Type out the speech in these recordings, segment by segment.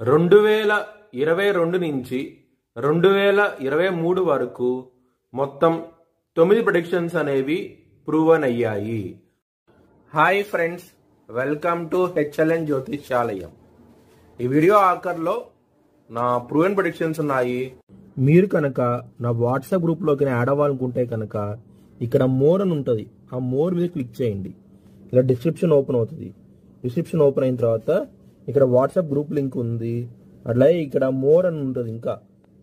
2022 నుంచి 2023 వరకు మొత్తం 9 ప్రెడిక్షన్స్ అనేవి ప్రూవన్ అయ్యాయి. Hi friends, welcome to HLN జ్యోతిష్యాలయం. ఈ వీడియో ఆఖర్లో నా ప్రూవన్ ప్రెడిక్షన్స్ ఉన్నాయి. మీరు కనుక నా వాట్సాప్ గ్రూప్లోకి యాడ్ అవ్వాలనుకుంటే కనుక ఇక్కడ మోర్ అని ఉంటుంది, ఆ మోర్ మీద క్లిక్ చేయండి. ఇలా డిస్క్రిప్షన్ ఓపెన్ అవుతుంది. డిస్క్రిప్షన్ ఓపెన్ అయిన తర్వాత ఇక్కడ వాట్సాప్ గ్రూప్ లింక్ ఉంది, అట్లాగే ఇక్కడ మోర్ అని ఉంటుంది ఇంకా.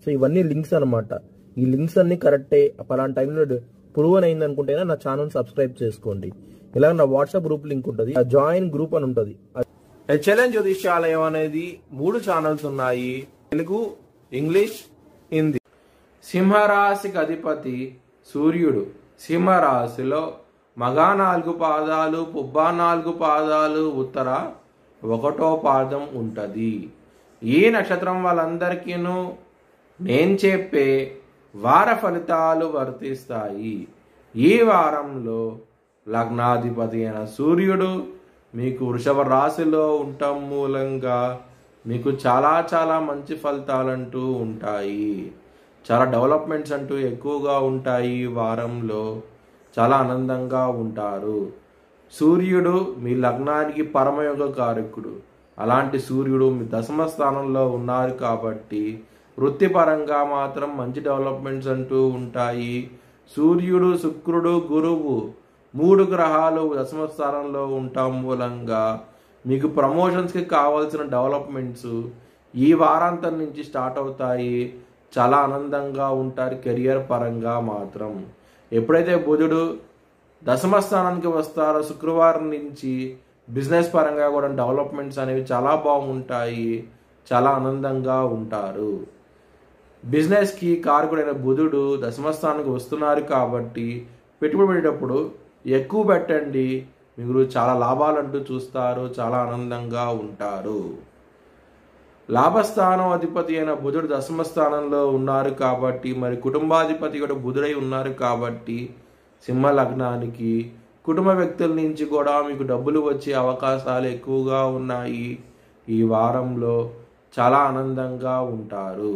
సో ఇవన్నీ లింక్స్ అనమాట. ఈ లింక్స్ అన్ని కరెక్టే. పలానా టైంలో ప్రూవన్ అయింది అనుకుంటేనే నా ఛానల్ సబ్స్క్రైబ్ చేసుకోండి. ఇలా నా వాట్సాప్ గ్రూప్ లింక్ ఉంటుంది, జాయిన్ గ్రూప్ అని ఉంటుంది. హెచ్ఎల్ఎన్ జ్యోతిష్యాలయం అనేది 3 ఛానల్స్ ఉన్నాయి, తెలుగు, ఇంగ్లీష్, హిందీ. సింహరాశికి అధిపతి సూర్యుడు. సింహరాశిలో మగా 4 పాదాలు, పుబ్బ 4 పాదాలు, ఉత్తర 1వ పాదం ఉంటుంది. ఈ నక్షత్రం వాళ్ళందరికీను నేను చెప్పే వార ఫలితాలు వర్తిస్తాయి. ఈ వారంలో లగ్నాధిపతి అయిన సూర్యుడు మీకు వృషభ రాశిలో ఉండటం మూలంగా మీకు చాలా మంచి ఫలితాలంటూ ఉంటాయి. చాలా డెవలప్మెంట్స్ అంటూ ఎక్కువగా ఉంటాయి. ఈ వారంలో చాలా ఆనందంగా ఉంటారు. సూర్యుడు మీ లగ్నానికి పరమయోగ కారకుడు. అలాంటి సూర్యుడు మీ దశమ స్థానంలో ఉన్నారు కాబట్టి వృత్తిపరంగా మాత్రం మంచి డెవలప్మెంట్స్ అంటూ ఉంటాయి. సూర్యుడు, శుక్రుడు, గురువు 3 గ్రహాలు దశమ స్థానంలో ఉండటం మూలంగా మీకు ప్రమోషన్స్కి కావాల్సిన డెవలప్మెంట్స్ ఈ వారాంతం నుంచి స్టార్ట్ అవుతాయి. చాలా ఆనందంగా ఉంటారు కెరియర్ పరంగా మాత్రం. ఎప్పుడైతే బుధుడు దశమ స్థానానికి వస్తారో శుక్రవారం నుంచి బిజినెస్ పరంగా కూడా డెవలప్మెంట్స్ అనేవి చాలా బాగుంటాయి. చాలా ఆనందంగా ఉంటారు. బిజినెస్కి కారకుడైన బుధుడు దశమ స్థానానికి వస్తున్నారు కాబట్టి పెట్టుబడి పెట్టేటప్పుడు ఎక్కువ పెట్టండి, మీరు చాలా లాభాలంటూ చూస్తారు. చాలా ఆనందంగా ఉంటారు. లాభస్థానం అధిపతి అయిన బుధుడు దశమ స్థానంలో ఉన్నారు కాబట్టి, మరి కుటుంబాధిపతి కూడా బుధుడై ఉన్నారు కాబట్టి సింహ లగ్నానికి కుటుంబ వ్యక్తుల నుంచి కూడా మీకు డబ్బులు వచ్చే అవకాశాలు ఎక్కువగా ఉన్నాయి. ఈ వారంలో చాలా ఆనందంగా ఉంటారు.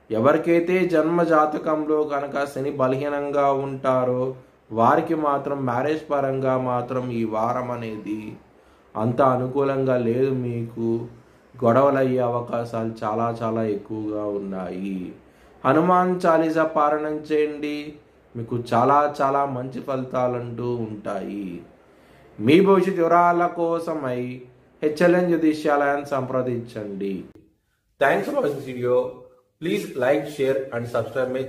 ఎవరికైతే జన్మ జాతకంలో కనుక శని బలహీనంగా ఉంటారో వారికి మాత్రం మ్యారేజ్ పరంగా మాత్రం ఈ వారం అనేది అంత అనుకూలంగా లేదు. మీకు గొడవలు అయ్యే అవకాశాలు చాలా ఎక్కువగా ఉన్నాయి. హనుమాన్ చాలీసా పారాయణం చేయండి, మీకు చాలా మంచి ఫలితాలంటూ ఉంటాయి. మీ భవిష్యత్ వివరాల కోసమై హెచ్ఎల్ఎన్ జ్యోతిష్యాలయాన్ని సంప్రదించండి. Thanks for watching video. Please like, share and subscribe my channel.